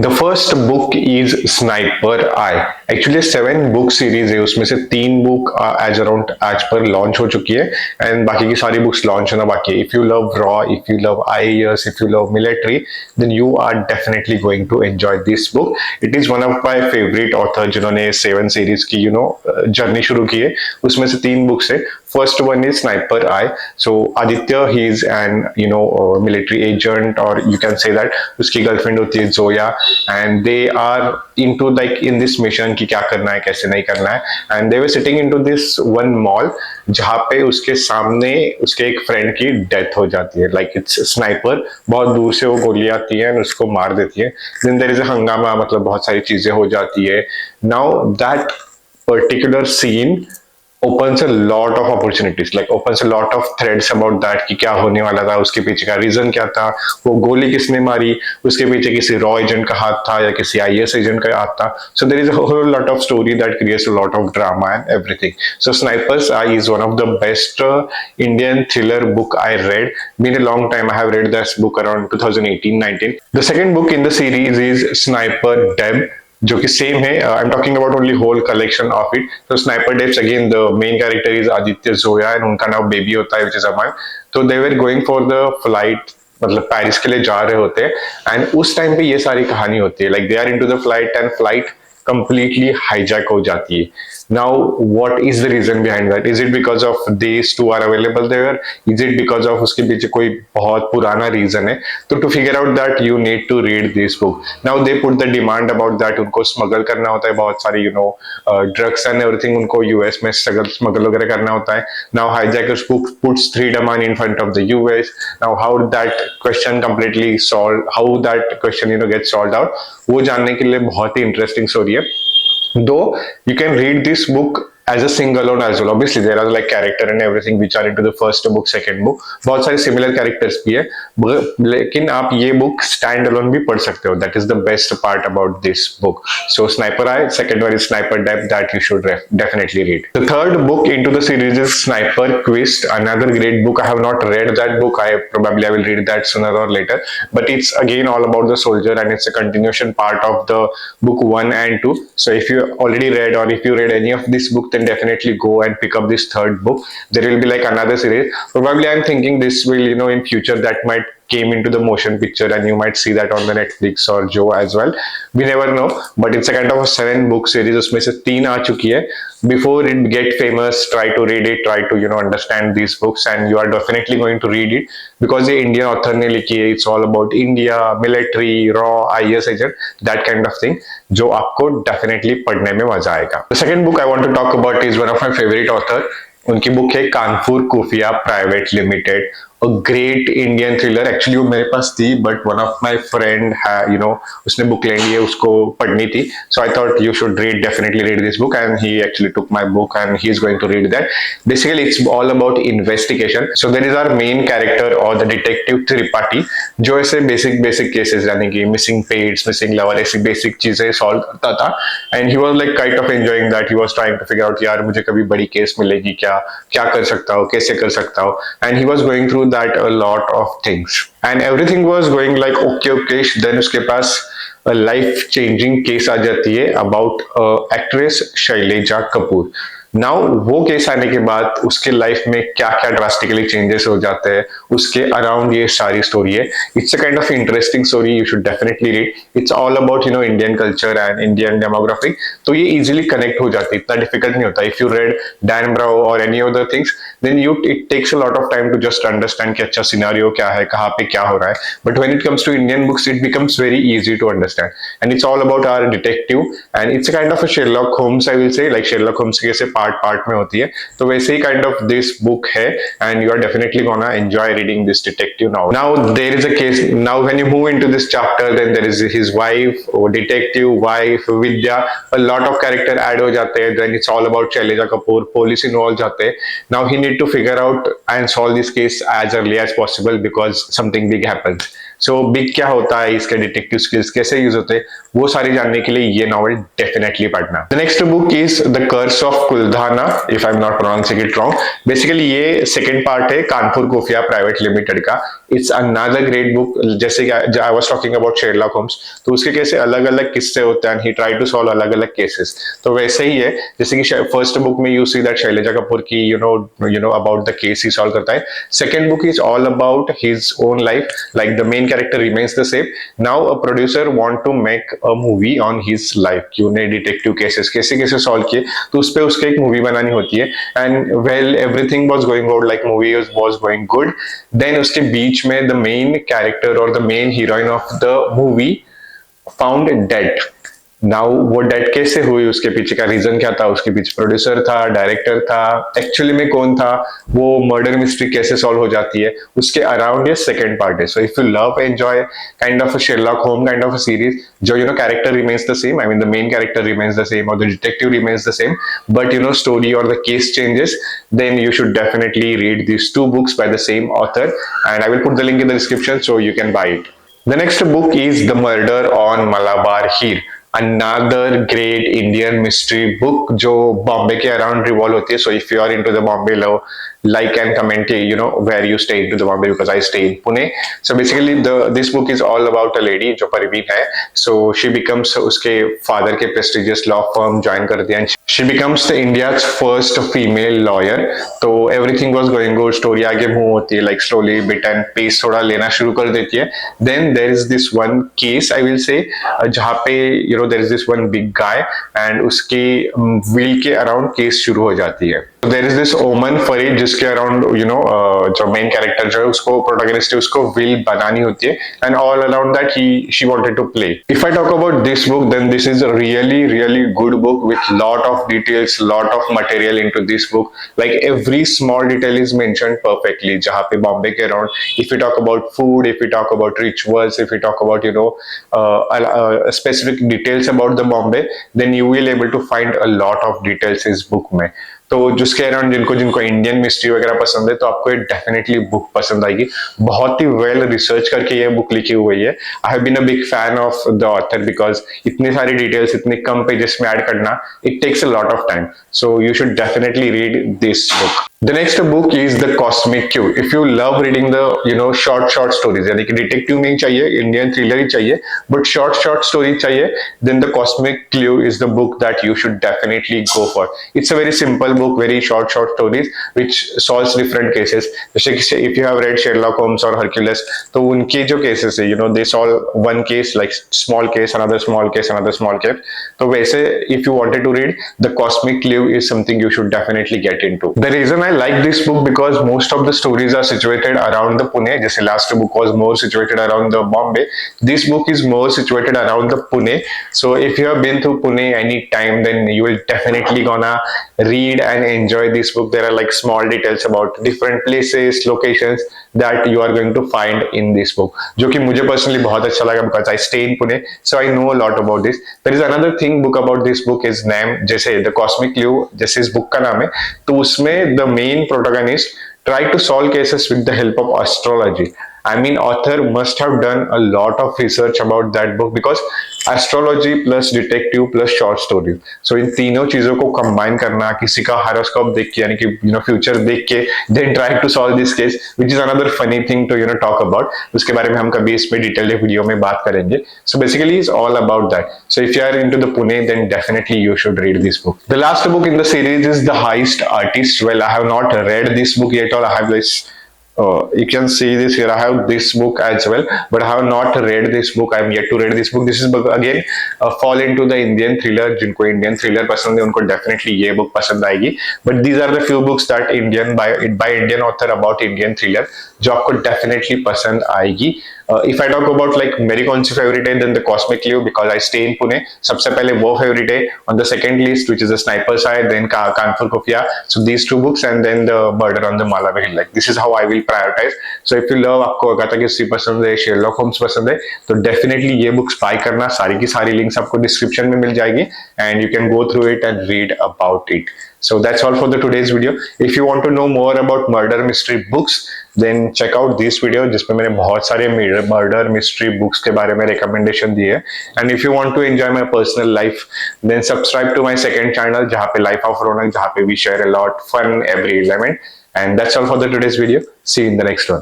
The first book is sniper I. Actually 7 book series है, उसमें से 3 बुक एज अराउंड आज पर लॉन्च हो चुकी है एंड बाकी की सारी बुक्स लॉन्च होना बाकी है। इफ यू लव रॉ, if you love IAS, if you love military, then you are definitely going to enjoy this book. It is one of my favourite author जिन्होंने 7 सीरीज की journey शुरू की है। उसमें से 3 बुक्स है। First one is sniper eye. So Aditya, he is an military agent, और you can say that उसकी गर्लफ्रेंड होती है Zoya, and they are into like in this mission कि क्या करना है कैसे नहीं करना है। And they were sitting into this one mall जहां पे उसके सामने उसके एक फ्रेंड की डेथ हो जाती है। लाइक इट्स स्नाइपर, बहुत दूर से वो गोली आती है और उसको मार देती है। देन देयर इज अ हंगामा, मतलब बहुत सारी चीजें हो जाती है। Now that particular scene opens a lot of opportunities, like opens a lot of threads about that कि क्या होने वाला था, उसके पीछे का रीजन क्या था, वो गोली किसने मारी, उसके पीछे किसी रॉ एजेंट का हाथ था या किसी आईएएस एजेंट का हाथ था। So there is a whole lot of story that creates a lot of drama and everything. So sniper's eye is one of the best Indian thriller book I read. Been a long time I have read this book around 2018-19. The second book in the series is Sniper Deb, जो कि same है। I am talking about only whole collection of it. तो sniper depths again the main character is Aditya Zoya and उनका नाम baby होता है, which is Aman. तो they were going for the flight, मतलब पेरिस के लिए जा रहे होते हैं एंड उस टाइम पे ये सारी कहानी होती है। Like they are into the flight and flight completely hijack हो जाती है। Now what is the reason behind that? Is it because of these two are available there? Is it because of उसके पीछे कोई बहुत पुराना रीजन है? तो to figure out that you need to read this book. Now they put the demand about that, उनको smuggle करना होता है बहुत सारी ड्रग्स एंड एवरीथिंग, उनको यूएस में स्मगल वगैरह करना होता है। Now hijackers puts 3 man in front of the US. Now how that question completely solved, how that question gets solved out, वो जानने के लिए बहुत ही इंटरेस्टिंग स्टोरी है। Though you can read this book as a single alone as well. Obviously there are like character and everything which are into the first book, second book, बहुत सारे similar characters भी है, लेकिन आप ये book stand alone भी पढ़ सकते हो। That is the best part about this book. So Sniper Eye, second one is Sniper Depth, that you should definitely read. The third book into the series is Sniper Quest, another great book. I have not read that book. I will read that sooner or later, but it's again all about the soldier and it's a continuation part of the book 1 and 2. So if you already read or if you read any of this book, then definitely go and pick up this third book. There will be like another series. Probably I'm thinking this will, in future that might came into the motion picture and you might see that on the Netflix or Joe as well. We never know, but it's a kind of a 7 book series. उसमें से 3 आ चुकी है। Before it get famous, try to read it, try to understand these books, and you are definitely going to read it because ये Indian author ने लिखी है। It's all about India, military, raw, IAS agent, that kind of thing, जो आपको definitely पढ़ने में मजा आएगा। The second book I want to talk about is one of my favorite author. उनकी बुक है Kanpur Khufiya private limited, a great Indian thriller. Actually वो मेरे पास थी but one of my friend उसने बुक ले ली है, उसको पढ़नी थी। So I thought you should definitely read this book and he actually took my book and he is going to read that. Basically it's all about investigation. So there is our main character और the detective Tripathi, जो ऐसे basic cases यानी कि missing pets, missing lover, ऐसी basic चीजें solve करता था and he was like kind of enjoying that. He was trying to figure out यार मुझे कभी बड़ी केस मिलेगी क्या, क्या कर सकता हूँ, कैसे कर सकता हूँ, and he was going through that a lot of things and everything was going like okay. Then उसके पास लाइफ चेंजिंग केस आ जाती है about actress Selja Kapoor. Now वो केस आने के बाद उसके लाइफ में क्या क्या ड्रास्टिकली चेंजेस हो जाते हैं, उसके अराउंड ये सारी स्टोरी है। It's a kind of interesting story, you should definitely read. It's all about Indian culture and Indian demographic, तो ये इजीली कनेक्ट हो जाती है, इतना डिफिकल्ट नहीं होता। If you read Dan Brown और any other things then it takes a lot of time to just understand कि अच्छा सिनेरियो क्या है, कहाँ पे क्या हो रहा है। But when it comes to Indian books it becomes very easy to understand and it's all about our detective and it's kind of a Sherlock Holmes, I will say, like Sherlock Holmes के part में होती है, तो वैसे ही kind of this book है and you are definitely gonna enjoy reading this detective. Now there is a case, now when you move into this chapter then there is his wife, detective wife Vidya, a lot of character add हो जाते हैं। Then it's all about Shailaja Kapoor, police involve जाते हैं। Now he need to figure out and solve this case as early as possible because something big happens. So big क्या होता है, इसके detective skills कैसे यूज होते हैं, वो सारी जानने के लिए ये नॉवेल डेफिनेटली पढ़ना। The next book is the curse of Kuldhana, if I am not pronouncing it wrong. Basically ये सेकंड पार्ट है कानपुर खुफिया प्राइवेट लिमिटेड का। It's another great book. जैसे कि I was talking about Sherlock Holmes, तो उसके कैसे अलग अलग किस्से होते हैं, ही ट्राई टू सॉल्व अलग अलग केसेस। तो वैसे ही है, जैसे कि फर्स्ट बुक में you see that Shaileja Kapoor की you know about the case he solve करता है। Second book is all about his own life, like the main character remains the same. Now a producer want to make a movie on his life कि उन्हें detective cases कैसे कैसे solve किए, तो उस पर उसके एक मूवी बनानी होती है। And well everything was going good, like movie was going good. Then उसके बीच में द मेन कैरेक्टर और the main heroine of the movie found dead. Now वो डेड कैसे हुई, उसके पीछे का रीजन क्या था, उसके पीछे प्रोड्यूसर था, डायरेक्टर था, एक्चुअली में कौन था, वो मर्डर मिस्ट्री कैसे सॉल्व हो जाती है, उसके अराउंड ये सेकंड पार्ट है। So if you love enjoy kind of a Sherlock home kind of a series, जो character remains the same, I mean the main character remains the same और the detective remains the same, but story और the case changes, then you should definitely read these two books by the same author, and I will put the link in the description so you can buy it. The next book is The Murder on Malabar Hill, another great Indian mystery book जो बॉम्बे के around revolve होती है. So if you are into the Bombay love, like and comment where you stay into the Bombay, because I stay in Pune. So basically this book is all about a lady जो परवीन है. So she becomes उसके father के prestigious law firm join करती है, and she becomes the India's first female lawyer. तो everything was going good, story आगे move होती है, like slowly bit and pace थोड़ा लेना शुरू कर देती है. Then there is this one case, I will say, जहाँ पे there is this one big guy and उसके will के around case शुरू हो जाती है. So there is this ओमन फरीद जिसके अराउंड जो मेन कैरेक्टर जो है उसको प्रोटोगनिस्ट है उसको विल बनानी होती है, and all around that he she wanted to play. If I talk about this book, then this is a really really good book with lot of details, lot of material into this book. Like every small detail is mentioned perfectly. जहाँ पे बॉम्बे के around, if you talk about food, if you talk about rituals, if you talk about specific details about the Bombay, then you will able to find a lot of details इस book में. तो जिसके around जिनको जिनको Indian mystery वगैरह पसंद है, तो आपको ये डेफिनेटली बुक पसंद आएगी. बहुत ही वेल रिसर्च करके ये बुक लिखी हुई है. I have been a big fan of the author because इतने सारी डिटेल्स इतने कम पेजेस में ऐड करना, it takes a lot of time. So you should definitely read this book. The next book is The Cosmic Clue. If you love reading the short stories, यानी कि detective नहीं चाहिए, Indian thriller ही चाहिए, but short story चाहिए, then The Cosmic Clue is the book that you should definitely go for. It's a very simple book, very short stories which solves different cases. जैसे कि if you have read Sherlock Holmes or Hercules, तो उनके जो cases है, they solve one case, like small case, another small case, another small case. तो वैसे if you wanted to read, The Cosmic Clue is something you should definitely get into. The reason I like this book because most of the stories are situated around the Pune. जैसे last book was more situated around the Bombay. This book is more situated around the Pune. So if you have been through Pune any time, then you will definitely gonna read and enjoy this book. There are like small details about different places, locations that you are going to find in this book. जो कि मुझे personally बहुत अच्छा लगा because I stay in Pune, so I know a lot about this. There is another thing book about this book is name, जैसे The Cosmic Clue, जैसे इस book का नाम है, तो उसमें the main protagonist try to solve cases with the help of astrology. I mean, author must have done a lot of research about that book because astrology plus detective plus short story. So इन तीनों चीजों को combine करना, किसी का horoscope देख के, यानी कि future देख के, then try to solve this case, which is another funny thing to talk about. उसके बारे में हम कभी इसमें detailed वीडियो में बात करेंगे. So basically, it's all about that. So if you are into the Pune, then definitely you should read this book. The last book in the series is The Heist Artist. Well, I have not read this book yet, or I have this. You can see this here. I have this book as well, but I have not read this book. I am yet to read this book. This is again fall into the Indian thriller. जिनको Indian thriller पसंद है, उनको definitely ये book पसंद आएगी. But these are the few books that by Indian author about Indian thriller जो आपको definitely पसंद आएगी. If I talk about like मेरी कौन सी favorite है, then The Cosmic Clue because I stay in Pune. सबसे पहले वो favorite है. On the second list, which is The Sniper Side, then Kanpur Khufia. So these two books and then The Murder on the Malabar Hill. Like this is how I will prioritize. So if you love, आपको Agatha Christie पसंद है, Sherlock Holmes पसंद है, तो definitely ये books buy करना. सारी की सारी links आपको description में मिल जाएगी and you can go through it and read about it. So that's all for the today's video. If you want to know more about murder mystery books, then check out this video जिसमें मैंने बहुत सारे murder mystery books के बारे में recommendation दिए हैं. And if you want to enjoy my personal life, then subscribe to my second channel जहाँ पे Life of Ronak, जहाँ पे we share a lot fun every element. And that's all for the today's video. See you in the next one.